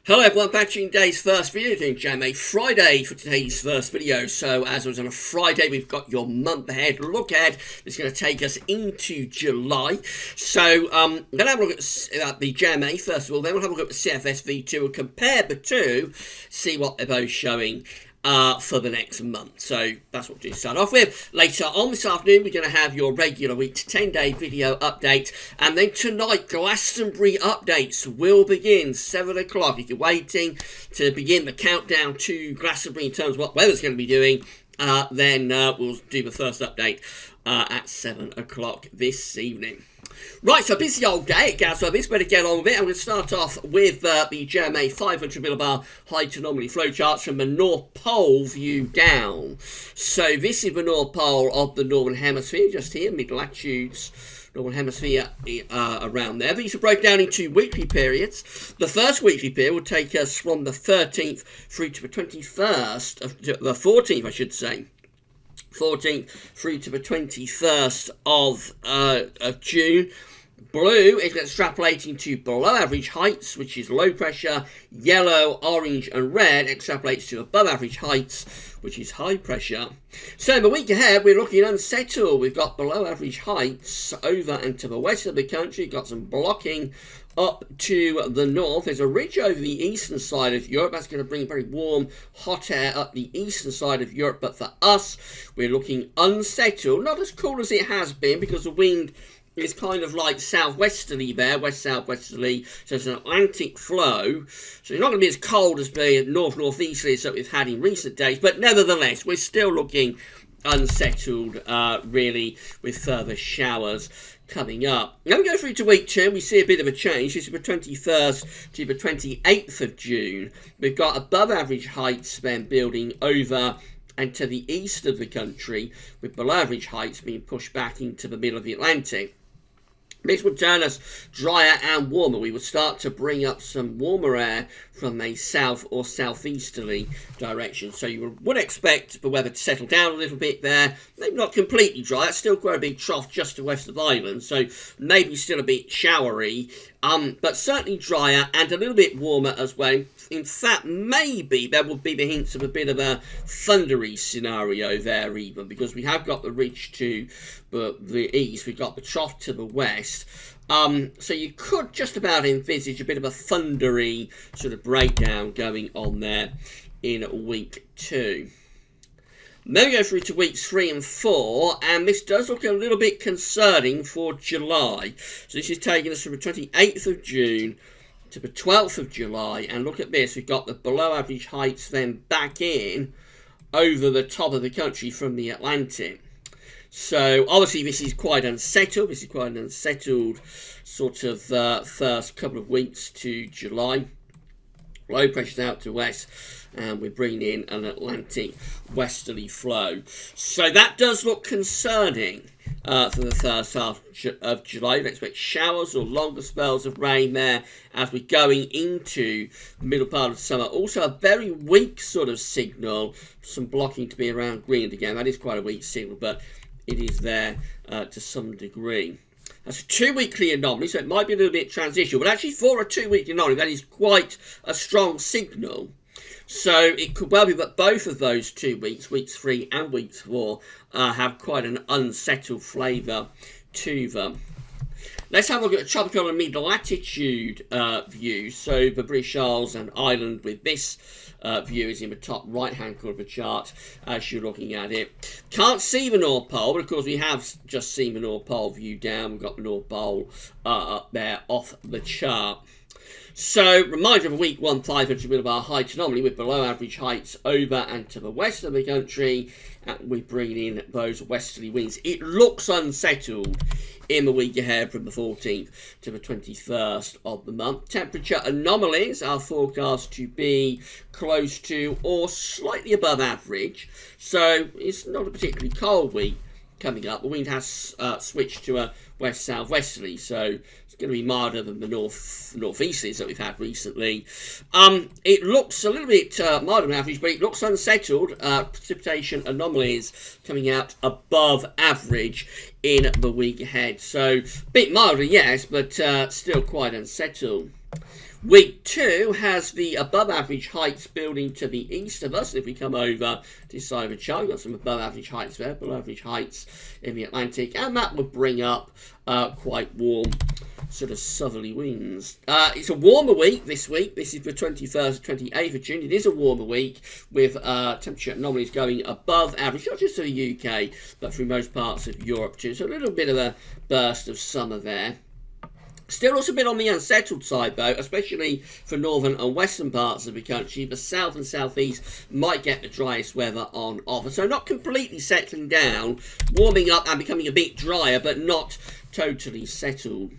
Hello everyone, back to today's first video, doing JMA Friday for today's first video. So as always on a Friday, we've got your month ahead look ahead. It's going to take us into July. So I'm going to have a look at the JMA first of all, then we'll have a look at the CFS V2 and compare the two, see what they're both showing for the next month. So that's what we'll start off with. Later on this afternoon, we're going to have your regular week 10-day video update. And then tonight, Glastonbury updates will begin 7 o'clock. If you're waiting to begin the countdown to Glastonbury in terms of what weather's going to be doing, then we'll do the first update at 7 o'clock this evening. Right, so busy old day at Gas, so this better get on with it. I'm going to start off with the JMA 500 millibar height anomaly flowcharts from the North Pole view down. So this is the North Pole of the Northern Hemisphere, just here, mid-latitudes, Northern Hemisphere around there. These are broken down into weekly periods. The first weekly period will take us from the 13th through to the 21st, the 14th, I should say. 14th through to the 21st of June. Blue is extrapolating to below average heights, which is low pressure. Yellow, orange and red extrapolates to above average heights, which is high pressure. So in the week ahead, we're looking unsettled. We've got below average heights over and to the west of the country. Got some blocking up to the north. There's a ridge over the eastern side of Europe. That's going to bring very warm, hot air up the eastern side of Europe. But for us, we're looking unsettled. Not as cool as it has been because the wind is kind of like southwesterly there, west-southwesterly. So it's an Atlantic flow. So it's not going to be as cold as the north-northeasterlies that we've had in recent days. But nevertheless, we're still looking unsettled, really, with further showers coming up. Now we go through to week 2, we see a bit of a change. This is the 21st to the 28th of June. We've got above average heights then building over and to the east of the country, with below average heights being pushed back into the middle of the Atlantic. This would turn us drier and warmer. We would start to bring up some warmer air from a south or southeasterly direction. So you would expect the weather to settle down a little bit there. Maybe not completely dry. It's still quite a big trough just to west of Ireland. So maybe still a bit showery, but certainly drier and a little bit warmer as well. In fact, maybe there will be the hints of a bit of a thundery scenario there even, because we have got the ridge to the east, we've got the trough to the west. So you could just about envisage a bit of a thundery sort of breakdown going on there in week 2. Then we go through to weeks 3 and 4, and this does look a little bit concerning for July. So this is taking us from the 28th of June to the 12th of July, and look at this, we've got the below average heights then back in over the top of the country from the Atlantic. So obviously this is quite unsettled. This is quite an unsettled sort of first couple of weeks to July. Low pressure out to west, and we're bringing in an Atlantic westerly flow. So that does look concerning for the first half of July. We expect showers or longer spells of rain there as we're going into the middle part of summer. Also a very weak sort of signal, some blocking to be around Greenland again. That is quite a weak signal, but it is there to some degree. That's a 2-weekly anomaly, so it might be a little bit transitional. But actually, for a 2-weekly anomaly, that is quite a strong signal. So it could well be that both of those 2 weeks, weeks 3 and weeks 4, have quite an unsettled flavour to them. Let's have a look at the tropical and mid-latitude view. So the British Isles and Ireland with this view is in the top right-hand corner of the chart as you're looking at it. Can't see the North Pole, but of course we have just seen the North Pole view down. We've got the North Pole up there off the chart. So, reminder of a week 1 500 millibar height anomaly with below average heights over and to the west of the country, and we bring in those westerly winds. It looks unsettled in the week ahead from the 14th to the 21st of the month. Temperature anomalies are forecast to be close to or slightly above average, so it's not a particularly cold week coming up. The wind has switched to a west-southwesterly, so it's going to be milder than the northeasterlies that we've had recently. It looks a little bit milder than average, but it looks unsettled. Precipitation anomalies coming out above average in the week ahead. So a bit milder, yes, but still quite unsettled. Week 2 has the above average heights building to the east of us. If we come over to this side of the chart, we've got some above average heights there, below average heights in the Atlantic, and that would bring up quite warm sort of southerly winds. It's a warmer week this week. This is the 21st to 28th of June. It is a warmer week with temperature anomalies going above average, not just for the UK, but through most parts of Europe too. So a little bit of a burst of summer there. Still also a bit on the unsettled side though, especially for northern and western parts of the country. The south and southeast might get the driest weather on offer. So not completely settling down, warming up and becoming a bit drier, but not totally settled.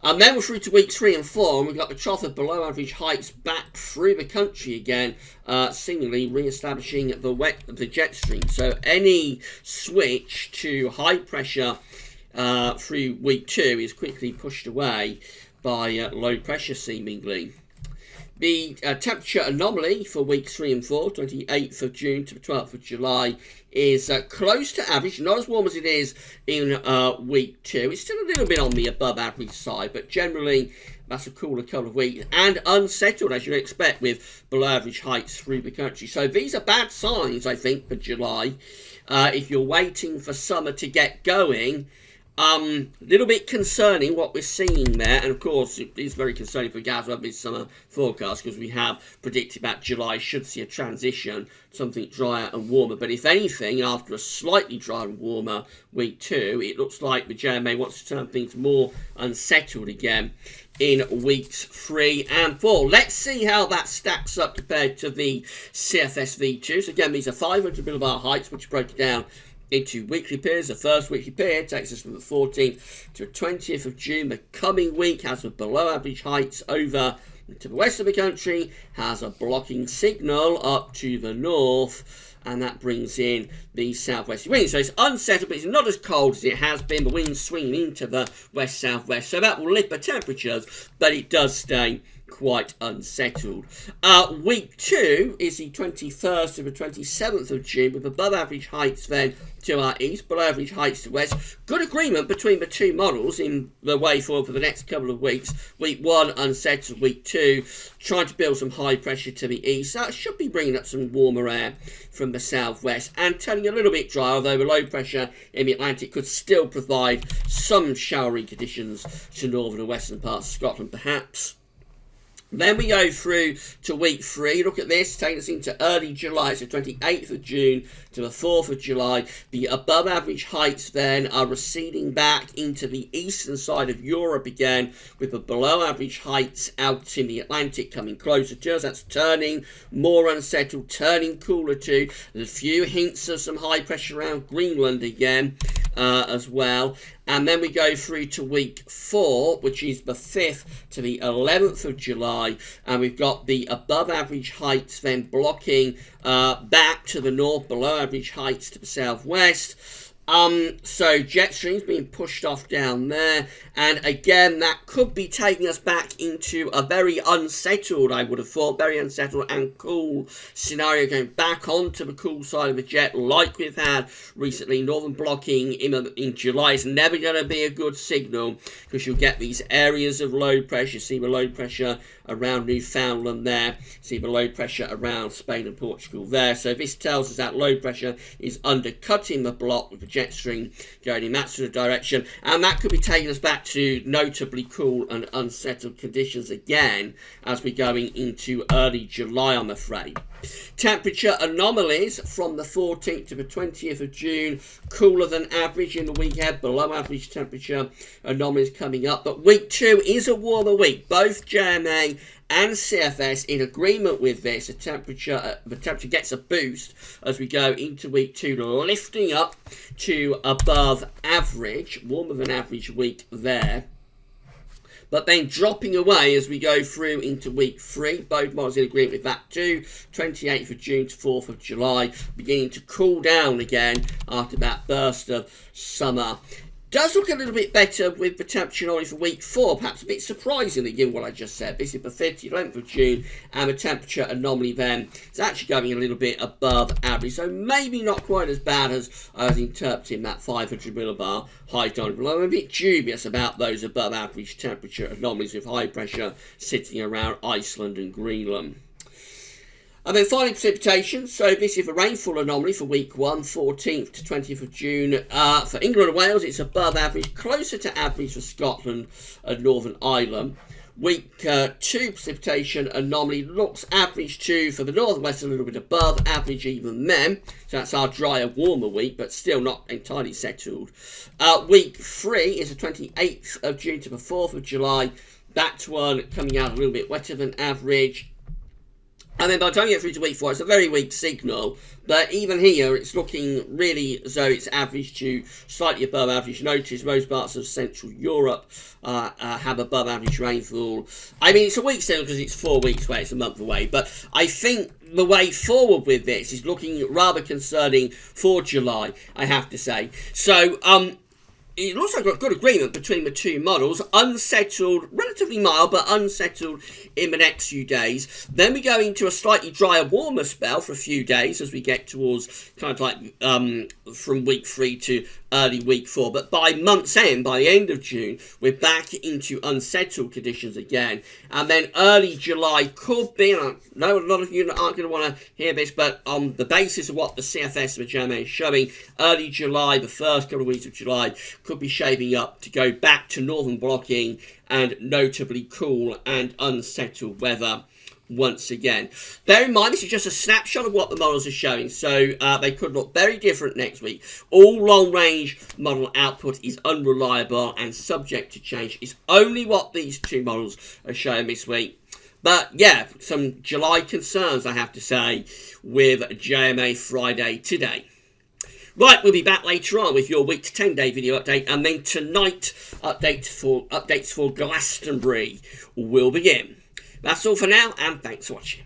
Then we're through to weeks 3 and 4, and we've got the trough of below average heights back through the country again, seemingly re-establishing the jet stream. So any switch to high pressure through week 2 is quickly pushed away by low pressure seemingly. The temperature anomaly for weeks 3 and 4, 28th of June to the 12th of July, is close to average, not as warm as it is in week 2. It's still a little bit on the above average side, but generally that's a cooler couple of weeks and unsettled as you'd expect with below average heights through the country. So these are bad signs, I think, for July. If you're waiting for summer to get going, a little bit concerning what we're seeing there, and of course it is very concerning for Gazwa midsummer forecast because we have predicted that July should see a transition, something drier and warmer. But if anything, after a slightly drier and warmer week 2, it looks like the JMA wants to turn things more unsettled again in weeks 3 and 4. Let's see how that stacks up compared to the CFS V2. So again, these are 500 millibar heights, which break it down into weekly periods. The first weekly period takes us from the 14th to the 20th of June. The coming week has the below average heights over to the west of the country, has a blocking signal up to the north, and that brings in the southwest winds. So it's unsettled, but it's not as cold as it has been. The wind's swinging into the west-southwest, so that will lift the temperatures, but it does stay quite unsettled. Week 2 is the 21st to the 27th of June, with above average heights then to our east, below average heights to west. Good agreement between the two models in the way forward for the next couple of weeks. Week 1 unsettled, week 2 trying to build some high pressure to the east. That should be bringing up some warmer air from the southwest and turning a little bit dry, although the low pressure in the Atlantic could still provide some showery conditions to northern and western parts of Scotland perhaps. Then we go through to week 3. Look at this, taking us into early July, so 28th of June to the 4th of July. The above average heights then are receding back into the eastern side of Europe again, with the below average heights out in the Atlantic coming closer to us. That's turning more unsettled, turning cooler too. There's a few hints of some high pressure around Greenland again as well. And then we go through to week 4, which is the 5th to the 11th of July, and we've got the above average heights then blocking back to the north, below average heights to the southwest. So jet streams being pushed off down there, and again that could be taking us back into a very unsettled, I would have thought, very unsettled and cool scenario, going back onto the cool side of the jet like we've had recently. Northern blocking in July is never going to be a good signal because you'll get these areas of low pressure. See the low pressure around Newfoundland there, see the low pressure around Spain and Portugal there. So this tells us that low pressure is undercutting the block with the jet stream going in that sort of direction, and that could be taking us back to notably cool and unsettled conditions again as we're going into early July, I'm afraid. Temperature anomalies from the 14th to the 20th of June, cooler than average in the week ahead, below average temperature anomalies coming up. But week 2 is a warmer week. Both JMA and CFS in agreement with this. The temperature gets a boost as we go into week 2, lifting up to above average, warmer than average week there, but then dropping away as we go through into week 3. Both models in agreement with that too. 28th of June to 4th of July, beginning to cool down again after that burst of summer Does look a little bit better with the temperature anomaly for week 4, perhaps a bit surprisingly given what I just said. This is the 50th, 11th of June, and the temperature anomaly then is actually going a little bit above average, so maybe not quite as bad as I was interpreting that 500 millibar high time below. I'm a bit dubious about those above average temperature anomalies with high pressure sitting around Iceland and Greenland. And then finally, precipitation. So this is a rainfall anomaly for week 1, 14th to 20th of June. For England and Wales, it's above average, closer to average for Scotland and Northern Ireland. Week 2 precipitation anomaly looks average too for the North and West, a little bit above average even then. So that's our drier, warmer week, but still not entirely settled. Week 3 is the 28th of June to the 4th of July. That one coming out a little bit wetter than average. And then by the time you get through to week 4, it's a very weak signal. But even here, it's looking really as though it's average to slightly above average. Notice most parts of Central Europe have above average rainfall. I mean, it's a weak signal because it's 4 weeks away, it's a month away. But I think the way forward with this is looking rather concerning for July, I have to say. So, it looks like we've got good agreement between the two models. Unsettled, relatively mild, but unsettled in the next few days. Then we go into a slightly drier, warmer spell for a few days as we get towards kind of like from week 3 to early week 4. But by month's end, by the end of June, we're back into unsettled conditions again. And then early July could be, and I know a lot of you aren't going to want to hear this, but on the basis of what the CFS and the JMA is showing, early July, the first couple of weeks of July, could be shaping up to go back to northern blocking and notably cool and unsettled weather once again. Bear in mind, this is just a snapshot of what the models are showing, so they could look very different next week. All long-range model output is unreliable and subject to change. It's only what these two models are showing this week. But yeah, some July concerns, I have to say, with JMA Friday today. Right, we'll be back later on with your week to 10-day video update, and then tonight updates for Glastonbury will begin. That's all for now, and thanks for watching.